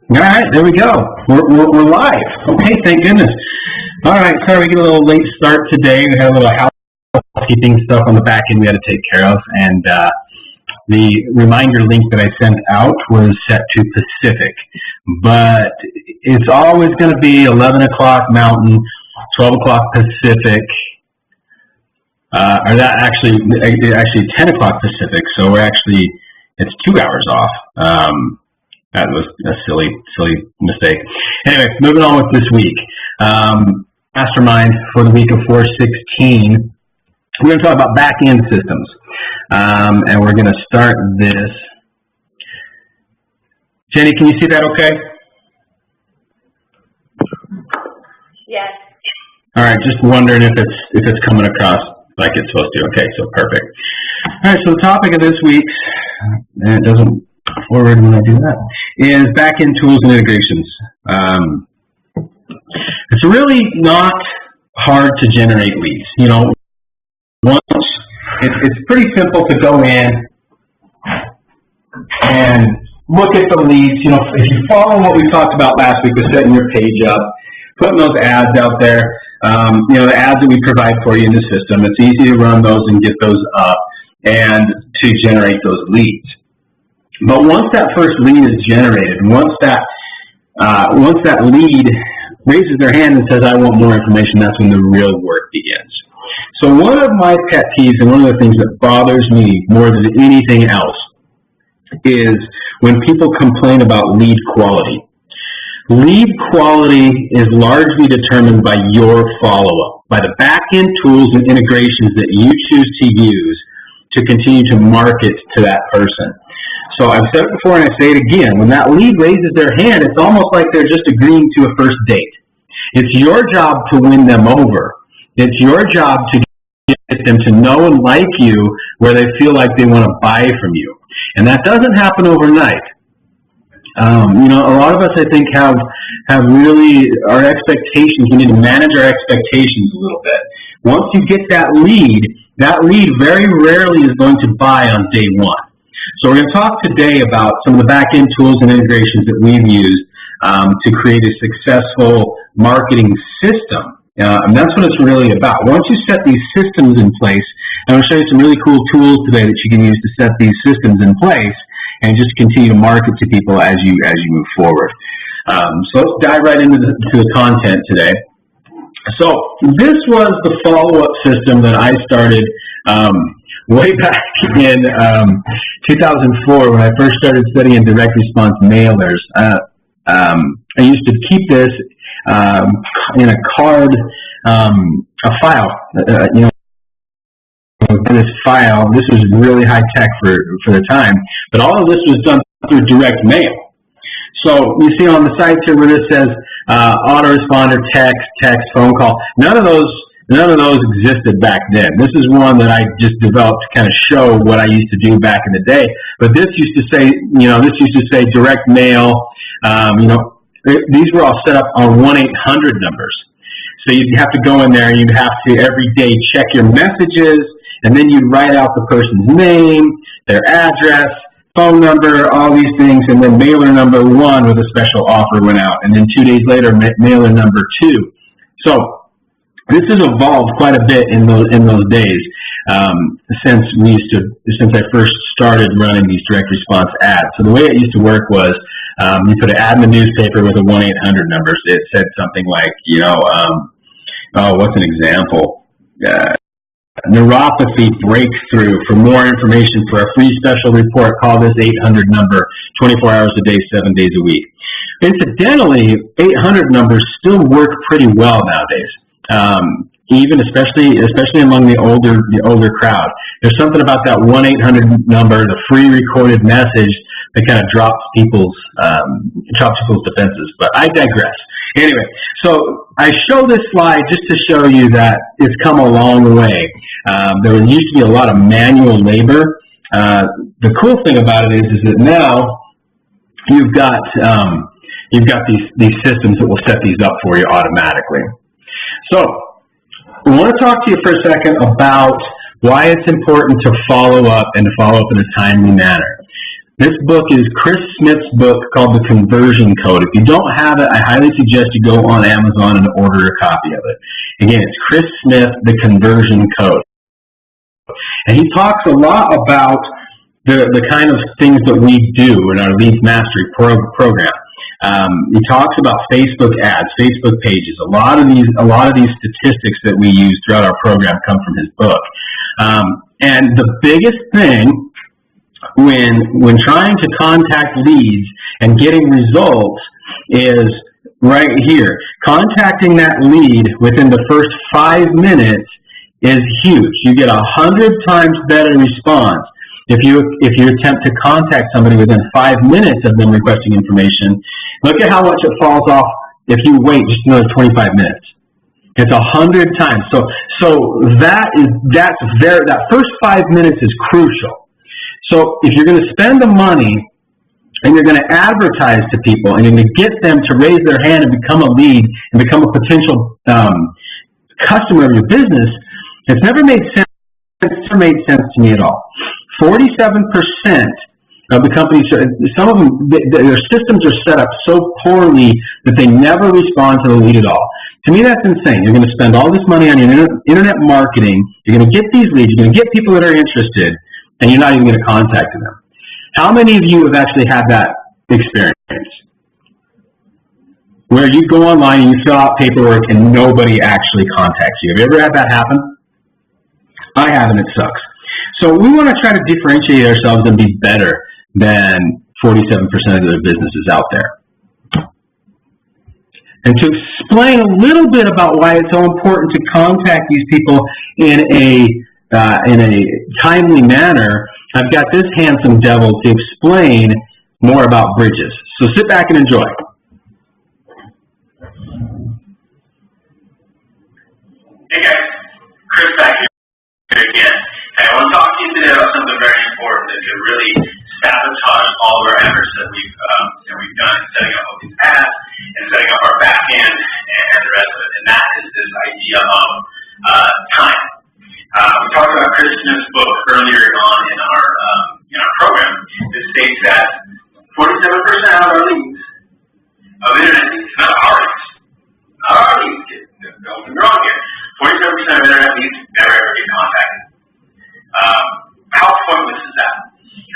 All right, there we go. We're live. Okay, thank goodness. All right, sorry we get a little late start today. We had a little housekeeping stuff on the back end we had to take care of, and the reminder link that I sent out was set to Pacific, but it's always going to be 11 o'clock Mountain, 12 o'clock Pacific, or that actually 10 o'clock Pacific, so it's 2 hours off. That was a silly mistake. Anyway, moving on with this week. Mastermind for the week of 4/16. We're going to talk about back-end systems. And we're going to start this. Jenny, can you see that okay? Yes. All right, just wondering if it's coming across like it's supposed to. Okay, so perfect. All right, so the topic of this week's, and it doesn't forward when I do that, is back-end tools and integrations. It's really not hard to generate leads. You know, it's pretty simple to go in and look at the leads. You know, if you follow what we talked about last week with setting your page up, putting those ads out there, you know, the ads that we provide for you in the system, it's easy to run those and get those up and to generate those leads. But once that first lead is generated, and once that lead raises their hand and says, I want more information, that's when the real work begins. So one of my pet peeves and one of the things that bothers me more than anything else is when people complain about lead quality. Lead quality is largely determined by your follow-up, by the back-end tools and integrations that you choose to use to continue to market to that person. So I've said it before and I say it again, when that lead raises their hand, it's almost like they're just agreeing to a first date. It's your job to win them over. It's your job to get them to know and like you where they feel like they want to buy from you. And that doesn't happen overnight. You know, a lot of us, I think, have really our expectations. We need to manage our expectations a little bit. Once you get that lead very rarely is going to buy on day one. So we're going to talk today about some of the back-end tools and integrations that we've used to create a successful marketing system. And that's what it's really about. Once you set these systems in place, I'm going to show you some really cool tools today that you can use to set these systems in place and just continue to market to people as you move forward. So let's dive right into the content today. So this was the follow-up system that I started way back in 2004 when I first started studying direct response mailers. I used to keep this in a card, a file, you know, this file. This was really high tech for the time, but all of this was done through direct mail. So you see on the side here where this says autoresponder, text, phone call. None of those existed back then. This is one that I just developed to kind of show what I used to do back in the day. But this used to say direct mail. You know, these were all set up on 1-800 numbers. So you'd have to go in there and you'd have to every day check your messages, and then you'd write out the person's name, their address, phone number, all these things, and then mailer number 1 with a special offer went out, and then 2 days later, mailer number 2. So this has evolved quite a bit in those days since I first started running these direct response ads. So the way it used to work was you put an ad in the newspaper with a 1-800 number. It said something like, you know, what's an example? Neuropathy breakthrough. For more information for a free special report, call this 800 number 24 hours a day, 7 days a week. Incidentally, 800 numbers still work pretty well nowadays. Even especially among the older crowd. There's something about that 1-800 number, the free recorded message, that kind of drops people's defenses. But I digress. Anyway, so I show this slide just to show you that it's come a long way. There used to be a lot of manual labor. The cool thing about it is that now you've got these systems that will set these up for you automatically. So I want to talk to you for a second about why it's important to follow up and to follow up in a timely manner. This book is Chris Smith's book called The Conversion Code. If you don't have it, I highly suggest you go on Amazon and order a copy of it. Again, it's Chris Smith, The Conversion Code. And he talks a lot about the kind of things that we do in our Leads Mastery program. He talks about Facebook ads, Facebook pages. A lot of these statistics that we use throughout our program come from his book. And the biggest thing when trying to contact leads and getting results is right here. Contacting that lead within the first 5 minutes is huge. You get 100 times better response if you attempt to contact somebody within 5 minutes of them requesting information. Look at how much it falls off if you wait just another 25 minutes. It's 100 times. So that first 5 minutes is crucial. So if you're going to spend the money and you're going to advertise to people and you're going to get them to raise their hand and become a lead and become a potential customer of your business, it's never made sense to me at all. 47% of the companies, some of them, their systems are set up so poorly that they never respond to the lead at all. To me, that's insane. You're going to spend all this money on your internet marketing. You're going to get these leads. You're going to get people that are interested, and you're not even going to contact them. How many of you have actually had that experience? Where you go online and you fill out paperwork and nobody actually contacts you. Have you ever had that happen? I have, and it sucks. So we want to try to differentiate ourselves and be better than 47% of the businesses out there. And to explain a little bit about why it's so important to contact these people in a timely manner, I've got this handsome devil to explain more about bridges. So sit back and enjoy. Hey guys, Chris back here again. And I want to talk to you today about something very important that could really sabotage all of our efforts that we've done in setting up all these ads and setting up our back end and the rest of it. And that is this idea of time. We talked about Chris Smith's book earlier on in our program. It states that 47% of our leads of internet leads, not our leads, don't get me wrong here. 47% of internet leads never ever get contacted. How pointless is that?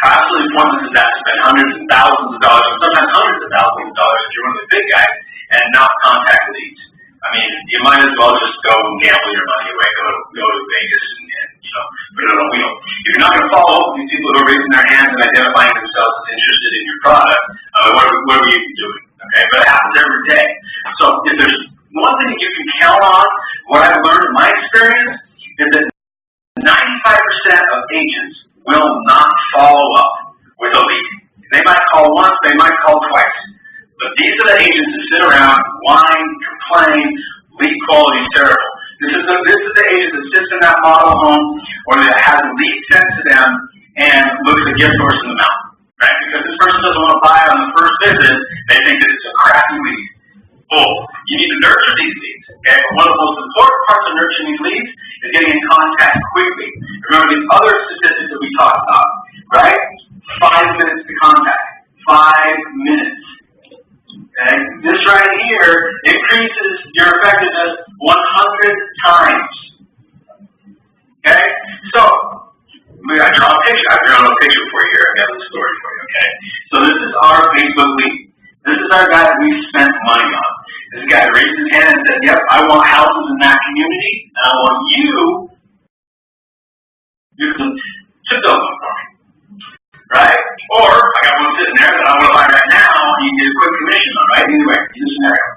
How absolutely pointless is that to spend hundreds and thousands of dollars, sometimes hundreds of thousands of dollars if you're one of the big guys, and not contact leads? I mean, you might as well just go and gamble your money away, go to Vegas and put it on a wheel. If you're not going to follow up with these people who are raising their hands and identifying themselves as interested in your product, what are you doing? Okay, but it happens every day. So if there's one thing that you can count on, what I've learned in my experience is that 95% of agents will not follow up with a lead. They might call once, they might call twice. But these are the agents that sit around, whine, complain, lead quality is terrible. This is the agent that sits in that model home or that has a lead sent to them and looks a gift horse in the mouth. Right? Because this person doesn't want to buy on the first visit, they think that it's a crappy lead. Oh, you need to nurture these leads. Okay? But one of the most important parts of nurturing these leads is getting in contact quickly. Remember the other statistics that we talked about, right? 5 minutes to contact. 5 minutes. Okay? This right here increases your effectiveness 100 times. Okay? So, I draw a picture. I've drawn a picture for you here. I've got a story for you, okay? So this is our Facebook lead. This is our guy that we spent money on. This guy raised his hand and said, yep, I want houses in that community, and I want you to build them for me. Right? Or, I got one sitting there that I want to buy right now, and you get a quick commission on, right? Either way, in this scenario.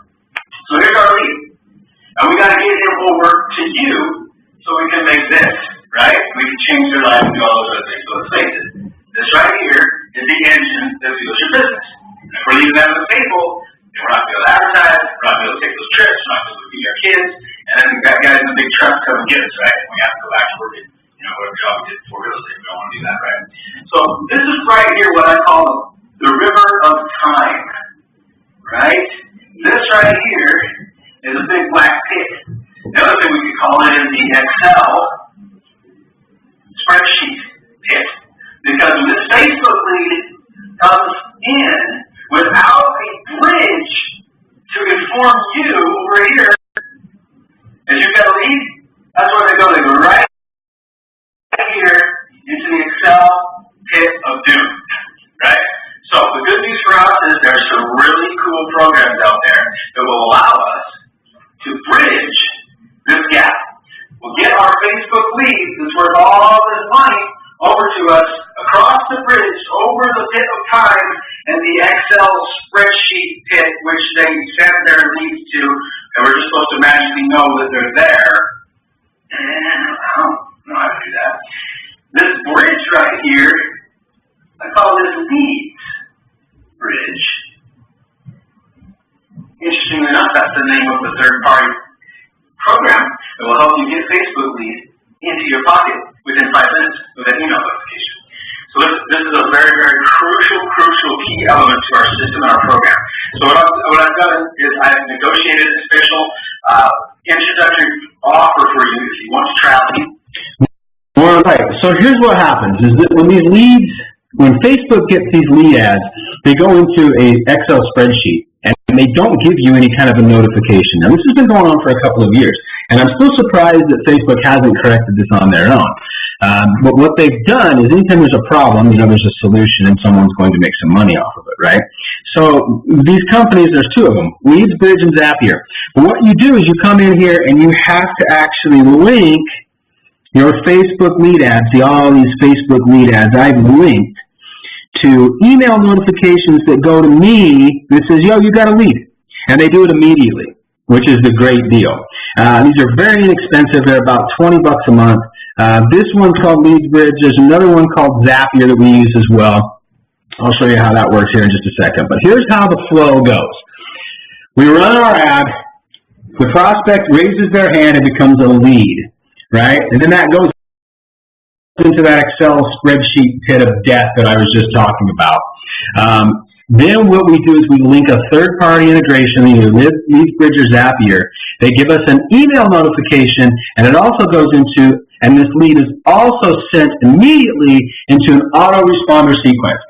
So here's our lead. And we got to get him over to you so we can make this, right? We can change their life and do all those other things. So let's face it. This right here is the engine that fuels your business. And if we're leaving that on the table, then we're not going to be able to advertise, we're not going to be able to take those trips, we're not going to be able to feed our kids, and then we've got guys in the big truck come and get us, right? And we have to go back to work at, whatever job we did before real estate. We don't want to do that, right? So this is right here what I call the river of time, right? This right here is a big black pit. The other thing we could call it is the Excel spreadsheet pit. Because when this Facebook lead comes in without a bridge to inform you over here, as you've got a lead, that's where they go. They go right here into the Excel pit of doom, right? So the good news for us is there's some really cool programs out there that will allow us to bridge this gap. We'll get our Facebook leads, that's worth all this money, over to us, across the bridge, over the pit of time, and the Excel spreadsheet pit, which they send their leads to, and we're just supposed to magically know that they're there. And I don't know how to do that. This bridge right here, I call this leads bridge. Interestingly enough, that's the name of the third-party program that will help you get Facebook leads into your pocket within 5 minutes with an email notification. So this is a very, very crucial key element to our system and our program. So what I've done is I've negotiated a special introductory offer for you if you want to try out. All right, so here's what happens, is that when Facebook gets these lead ads, they go into a Excel spreadsheet, and they don't give you any kind of a notification. Now, this has been going on for a couple of years, and I'm still surprised that Facebook hasn't corrected this on their own. But what they've done is anytime there's a problem, there's a solution, and someone's going to make some money off of it, right? So these companies, there's 2 of them, Leads, Bridge, and Zapier. But what you do is you come in here, and you have to actually link your Facebook lead ads, all these Facebook lead ads I've linked to email notifications that go to me that says, yo, you got a lead. And they do it immediately, which is the great deal. These are very inexpensive. They're about $20 a month. This one's called Leads Bridge. There's another one called Zapier that we use as well. I'll show you how that works here in just a second. But here's how the flow goes. We run our ad. The prospect raises their hand and becomes a lead, right? And then that goes into that Excel spreadsheet pit of death that I was just talking about. Then what we do is we link a third-party integration, either Leads, Bridge, or Zapier. They give us an email notification, and it also goes into, and this lead is also sent immediately into an autoresponder sequence.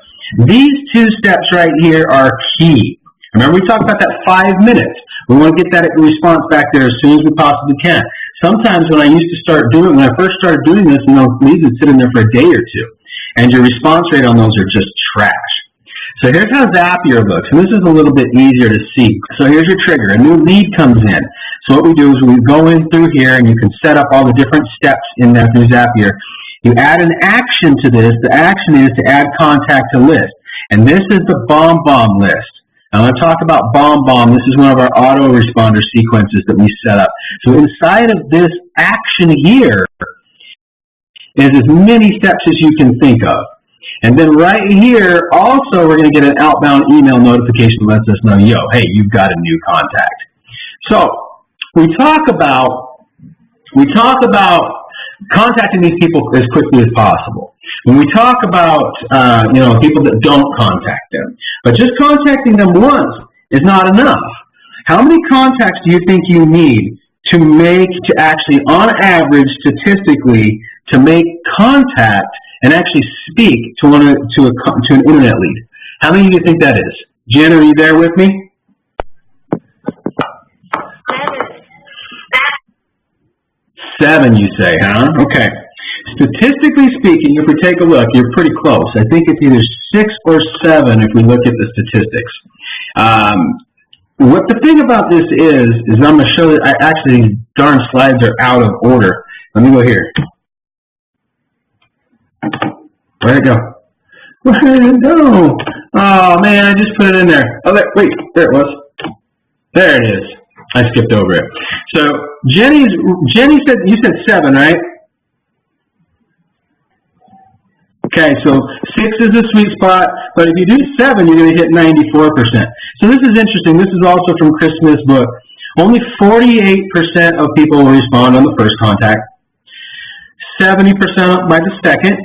These 2 steps right here are key. Remember, we talked about that 5 minutes. We want to get that response back there as soon as we possibly can. Sometimes when I first started doing this, leads would sit in there for a day or 2, and your response rate on those are just trash. So here's how Zapier looks, and this is a little bit easier to see. So here's your trigger. A new lead comes in. So what we do is we go in through here, and you can set up all the different steps in there through Zapier. You add an action to this. The action is to add contact to list, and this is the bomb list. I'm going to talk about bomb. This is one of our autoresponder sequences that we set up. So inside of this action here is as many steps as you can think of. And then right here, also, we're going to get an outbound email notification that lets us know, yo, hey, you've got a new contact. So we talk about contacting these people as quickly as possible. When we talk about, people that don't contact them, but just contacting them once is not enough. How many contacts do you think you need to actually, on average, statistically, to make contact and actually speak to an internet lead? How many do you think that is? Jen, are you there with me? 7, you say, huh? Okay. Statistically speaking, if we take a look, you're pretty close. I think it's either 6 or 7 if we look at the statistics. What the thing about this is I'm going to show that actually these darn slides are out of order. Let me go here. Where'd it go? Where did it go? Oh man, I just put it in there. Oh, wait, there it was. There it is. I skipped over it. So Jenny said, you said 7, right? Okay, so 6 is a sweet spot, but if you do 7, you're going to hit 94%. So this is interesting. This is also from Chris Smith's book. Only 48% of people will respond on the first contact, 70% by the second,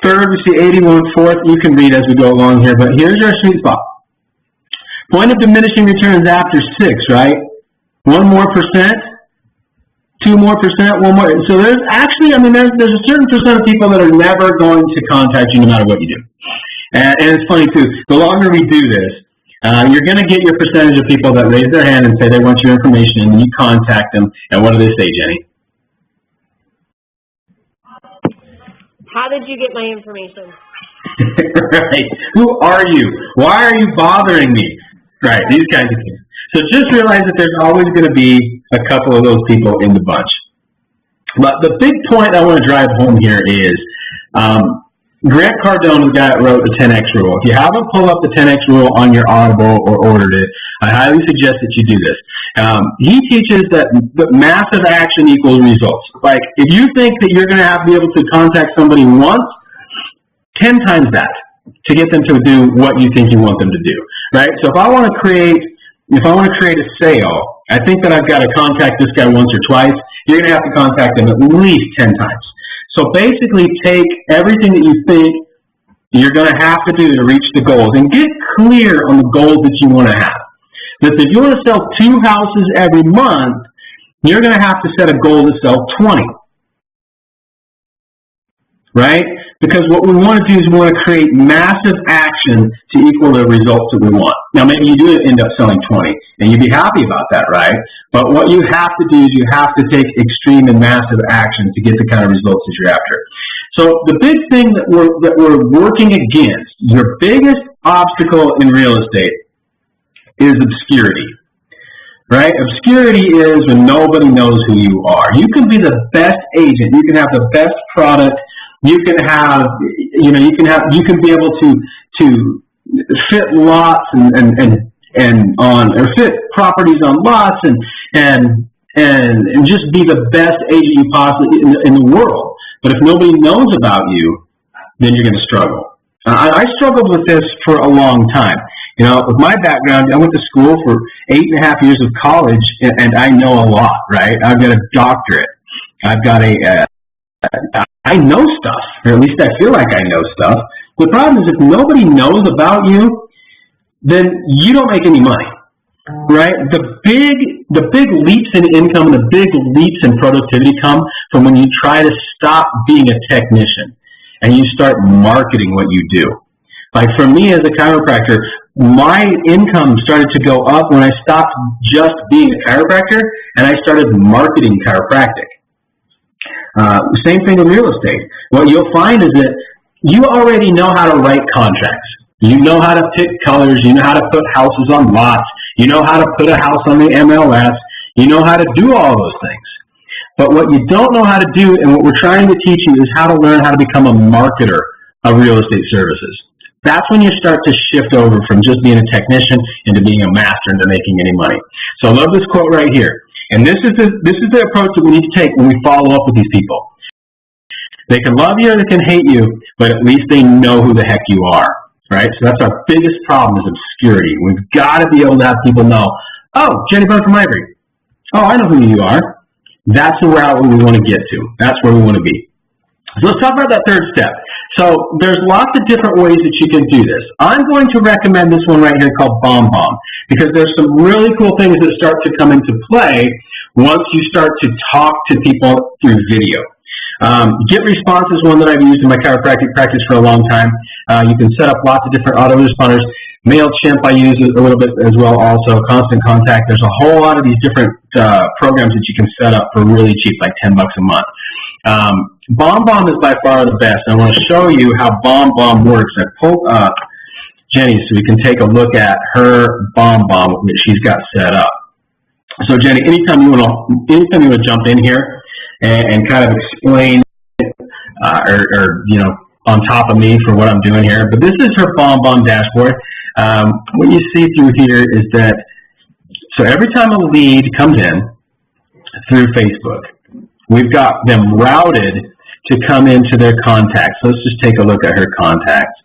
third, we see 81, fourth, you can read as we go along here, but here's our sweet spot. Point of diminishing returns after 6, right? 1 more percent, 2 more percent, 1 more. So there's actually, there's a certain percent of people that are never going to contact you no matter what you do. And it's funny too, the longer we do this, you're going to get your percentage of people that raise their hand and say they want your information, and you contact them, and what do they say, Jenny? How did you get my information? Right. Who are you? Why are you bothering me? Right, these kinds of things. So just realize that there's always going to be a couple of those people in the bunch. But the big point I want to drive home here is Grant Cardone, the guy that wrote the 10X rule. If you haven't pulled up the 10X rule on your Audible or ordered it, I highly suggest that you do this. He teaches that massive action equals results. Like, if you think that you're going to be able to contact somebody once, 10 times that to get them to do what you think you want them to do, right? So if I want to create a sale, I think that I've got to contact this guy once or twice. You're going to have to contact him at least 10 times. So basically take everything that you think you're going to have to do to reach the goals and get clear on the goals that you want to have. That if you want to sell 2 houses every month, you're going to have to set a goal to sell 20. Right? Because what we want to do is we want to create massive action to equal the results that we want. Now, maybe you do end up selling 20, and you'd be happy about that, right? But what you have to do is you have to take extreme and massive action to get the kind of results that you're after. So the big thing that we're working against, your biggest obstacle in real estate is obscurity. Right? Obscurity is when nobody knows who you are. You can be the best agent. You can have the best product. You can have, you can be able to fit lots or fit properties on lots and just be the best agent you possibly in the world. But if nobody knows about you, then you're going to struggle. I struggled with this for a long time. You know, with my background, I went to school for 8.5 years of college, and I know a lot, right? I've got a doctorate. I've got I know stuff, or at least I feel like I know stuff. The problem is if nobody knows about you, then you don't make any money, right? The big leaps in income and the big leaps in productivity come from when you try to stop being a technician and you start marketing what you do. Like for me as a chiropractor, my income started to go up when I stopped just being a chiropractor and I started marketing chiropractic. Same thing with real estate. What you'll find is that you already know how to write contracts. You know how to pick colors. You know how to put houses on lots. You know how to put a house on the MLS. You know how to do all those things. But what you don't know how to do, and what we're trying to teach you, is how to learn how to become a marketer of real estate services. That's when you start to shift over from just being a technician into being a master into making any money. So I love this quote right here. And this is the approach that we need to take when we follow up with these people. They can love you or they can hate you, but at least they know who the heck you are, right? So that's our biggest problem is obscurity. We've got to be able to have people know, oh, Jenny Byrne from Ivory. Oh, I know who you are. That's the route we want to get to. That's where we want to be. So let's talk about that third step. So there's lots of different ways that you can do this. I'm going to recommend this one right here called Bomb Bomb because there's some really cool things that start to come into play once you start to talk to people through video. Get Response is one that I've used in my chiropractic practice for a long time. You can set up lots of different autoresponders. MailChimp I use a little bit as well also. Constant Contact. There's a whole lot of these different programs that you can set up for really cheap, like $10 a month. Bomb Bomb is by far the best. I want to show you how Bomb Bomb works. I pulled up Jenny so we can take a look at her Bomb Bomb that she's got set up. So Jenny, anytime you want to jump in here and kind of explain or on top of me for what I'm doing here, but this is her Bomb Bomb dashboard. What you see through here is that so every time a lead comes in through Facebook, we've got them routed to come into their contacts. Let's just take a look at her contacts.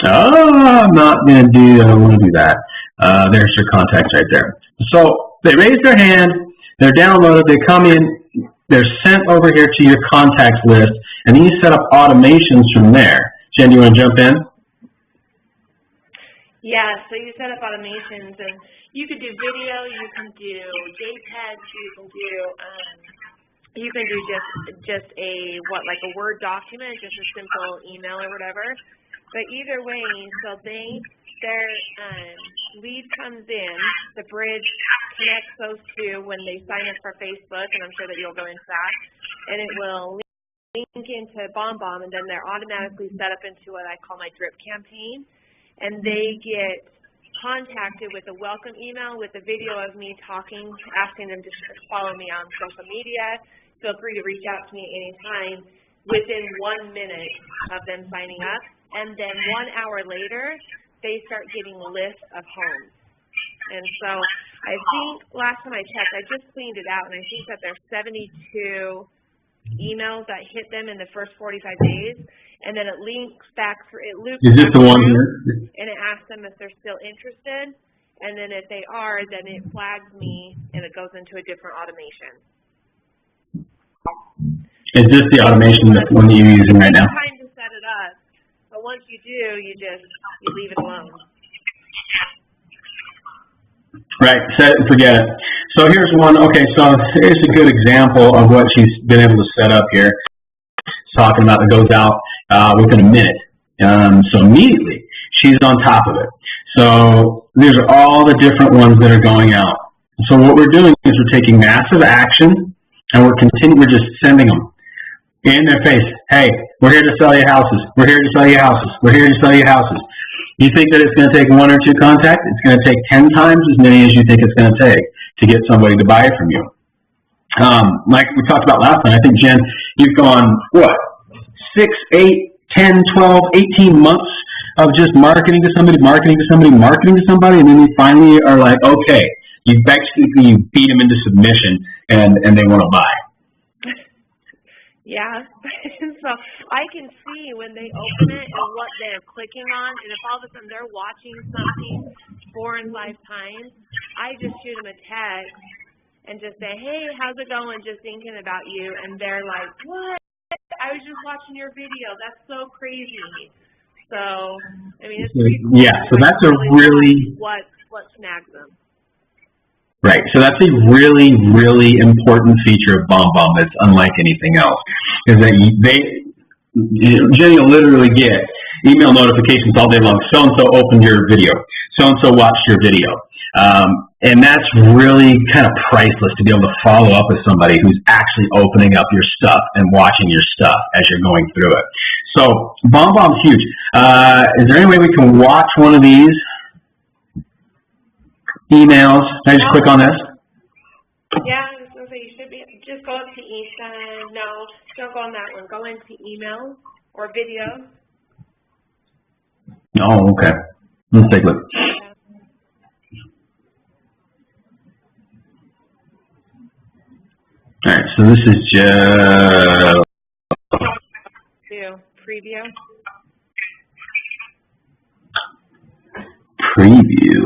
Oh, I'm not going to do, I don't want to do that. There's her contacts right there. So they raise their hand, they're downloaded, they come in, they're sent over here to your contacts list, and then you set up automations from there. Jen, do you want to jump in? Yeah, so you set up automations, and you could do video, you can do JPEGs, you can do just a Word document, just a simple email or whatever. But either way, so their lead comes in, the bridge connects those two when they sign up for Facebook, and I'm sure that you'll go into that, and it will link into BombBomb, and then they're automatically set up into what I call my drip campaign, and they get contacted with a welcome email with a video of me talking, asking them to follow me on social media. Feel free to reach out to me anytime within 1 minute of them signing up. And then 1 hour later, they start getting lists of homes. And so I think last time I checked, I just cleaned it out, and I think that there's 72 emails that hit them in the first 45 days. And then it links back through, it loops Is this the one through, here? and it asks them if they're still interested. And then if they are, then it flags me, and it goes into a different automation. Is this the automation that one that you're using right now? Time to set it up. But once you do, you leave it alone. Right, set it and forget it. So here's one, okay, so here's a good example of what she's been able to set up here. It's talking about that goes out within a minute. So immediately, she's on top of it. So these are all the different ones that are going out. So what we're doing is we're taking massive action, and we're just sending them in their face. Hey, we're here to sell you houses. We're here to sell you houses. We're here to sell you houses. You think that it's going to take 1 or 2 contacts? It's going to take 10 times as many as you think it's going to take to get somebody to buy from you. Like we talked about last time, I think, Jen, you've gone, what, 6, 8, 10, 12, 18 months of just marketing to somebody, and then you finally are like, okay, you basically beat them into submission, and they want to buy. Yeah, so I can see when they open it and what they're clicking on, and if all of a sudden they're watching something 4 and 5 times, I just shoot them a text and just say, hey, how's it going, just thinking about you, and they're like, what? I was just watching your video, that's so crazy. So, I mean, it's pretty cool. Yeah, so that's a really... What snags them. Right, so that's a really, really important feature of BombBomb that's unlike anything else, is that Jenny will literally get email notifications all day long. So-and-so opened your video. So-and-so watched your video. And that's really kind of priceless to be able to follow up with somebody who's actually opening up your stuff and watching your stuff as you're going through it. So BombBomb's huge. Is there any way we can watch one of these emails? Can I just click on this? Yeah, I was going to say you should be, just go up to no, don't go on that one. Go into email or video. Oh, okay. Let's take a look. All right, so this is just preview. Preview.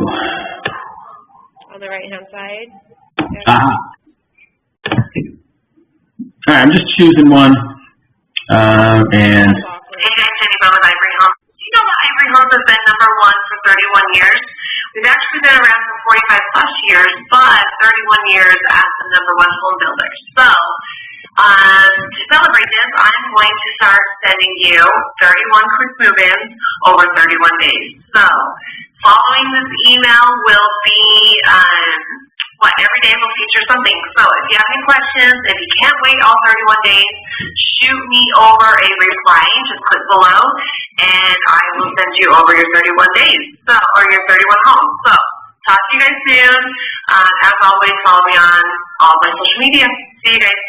On the right-hand side. All right, I'm just choosing one, and... Hey guys, Jenny Bell with Ivory Homes. You know that Ivory Homes has been #1 for 31 years? We've actually been around for 45 plus years, but 31 years as the #1 home builder. So, to celebrate this, I'm going to start sending you 31 quick move-ins over 31 days. So, following this email will be, every day will feature something. So, if you have any questions, if you can't wait all 31 days, shoot me over a reply, just click below, and I will send you over your 31 days, or your 31 homes. So, talk to you guys soon. As always, follow me on all my social media. See you guys.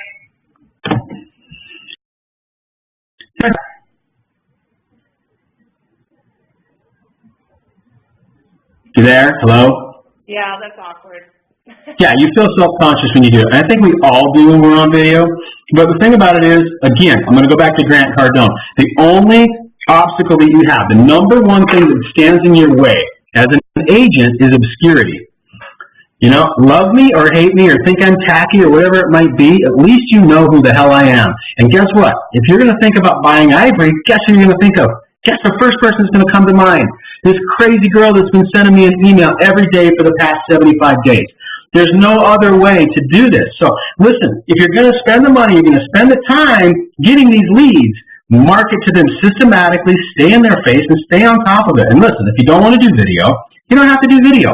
You there? Hello? Yeah, that's awkward. Yeah, you feel self-conscious when you do it. And I think we all do when we're on video. But the thing about it is, again, I'm going to go back to Grant Cardone. The only obstacle that you have, the #1 thing that stands in your way as an agent is obscurity. You know, love me or hate me or think I'm tacky or whatever it might be, at least you know who the hell I am. And guess what? If you're going to think about buying Ivory, guess who you're going to think of? Guess the first person that's going to come to mind? This crazy girl that's been sending me an email every day for the past 75 days. There's no other way to do this. So listen, if you're going to spend the money, you're going to spend the time getting these leads, market to them systematically, stay in their face, and stay on top of it. And listen, if you don't want to do video, you don't have to do video.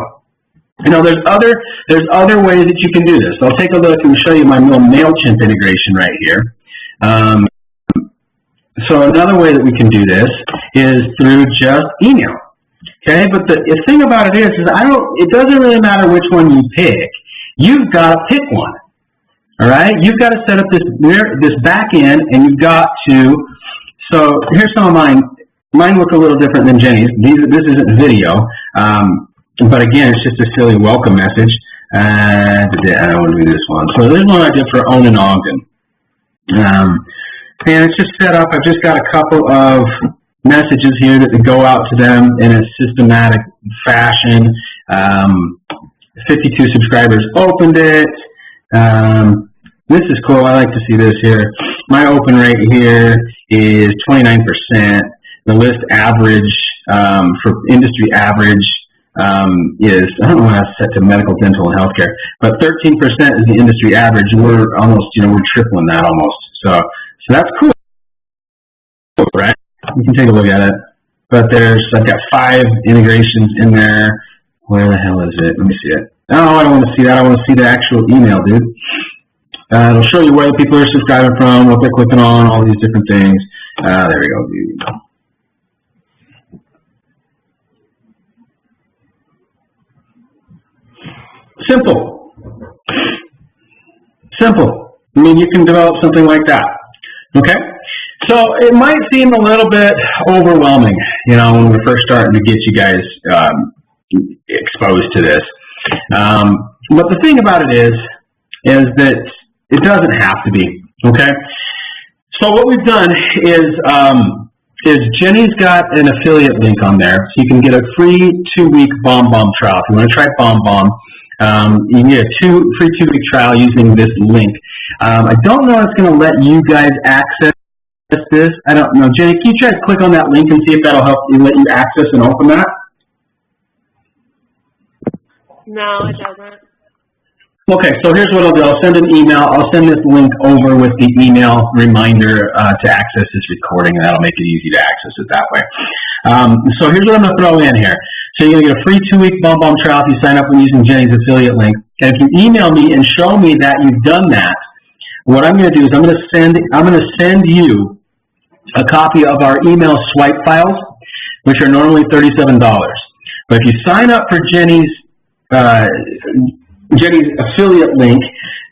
You know, there's other ways that you can do this. I'll take a look and show you my little MailChimp integration right here. So another way that we can do this is through just email. Okay, but the thing about it is it doesn't really matter which one you pick. You've got to pick one. All right, you've got to set up this back end, and you've got to. So here's some of mine. Mine look a little different than Jenny's. This isn't video, but again, it's just a silly welcome message. I don't want to do this one. So this one I did for Owen and Ogden, and it's just set up. I've just got a couple of messages here that go out to them in a systematic fashion. 52 subscribers opened it. This is cool. I like to see this here. My open rate here is 29%. The list average for industry average is, I don't know why it's set to medical, dental, and healthcare, but 13% is the industry average. We're almost, we're tripling that almost. So that's cool, right? You can take a look at it. But I've got 5 integrations in there. Where the hell is it? Let me see it. Oh, I don't want to see that. I want to see the actual email, dude. It'll show you where people are subscribing from, what they're clicking on, all these different things. There we go, dude. Simple. Simple. I mean, you can develop something like that. Okay? So it might seem a little bit overwhelming, when we're first starting to get you guys exposed to this. But the thing about it is that it doesn't have to be, okay? So what we've done is Jenny's got an affiliate link on there, so you can get a free 2-week BombBomb trial. If you want to try BombBomb, you can get a free 2-week trial using this link. I don't know if it's going to let you guys access this. I don't know. Jenny, can you try to click on that link and see if that'll help you let you access and open that? No, it doesn't. Okay, so here's what I'll do. I'll send an email. I'll send this link over with the email reminder to access this recording, and that'll make it easy to access it that way. So here's what I'm going to throw in here. So you're going to get a free 2-week BombBomb trial if you sign up when using Jenny's affiliate link. And if you email me and show me that you've done that, what I'm going to do is I'm going to send you a copy of our email swipe files, which are normally $37. But if you sign up for Jenny's affiliate link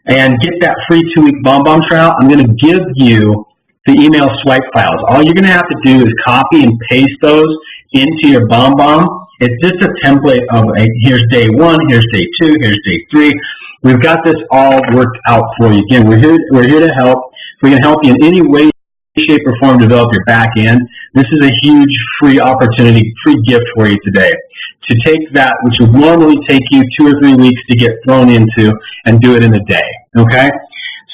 and get that free 2-week BombBomb trial, I'm going to give you the email swipe files. All you're going to have to do is copy and paste those into your BombBomb. It's just a template of here's day 1, here's day 2, here's day 3. We've got this all worked out for you. Again, we're here to help. If we can help you in any way, shape, or form to develop your back end, this is a huge free opportunity, free gift for you today. To take that, which would normally take you 2 or 3 weeks to get thrown into, and do it in a day, okay?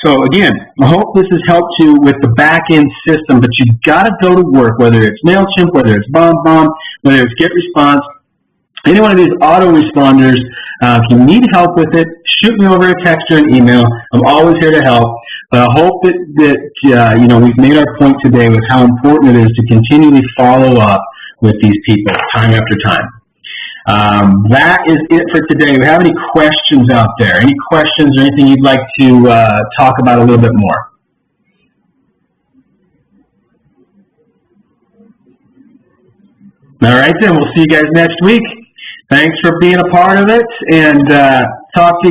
So again, I hope this has helped you with the back-end system, but you've got to go to work, whether it's MailChimp, whether it's BombBomb, whether it's GetResponse, any one of these autoresponders. If you need help with it, shoot me over a text or an email. I'm always here to help. But I hope that we've made our point today with how important it is to continually follow up with these people time after time. That is it for today. Do we have any questions out there? Any questions or anything you'd like to talk about a little bit more? All right, then. We'll see you guys next week. Thanks for being a part of it, and talk to you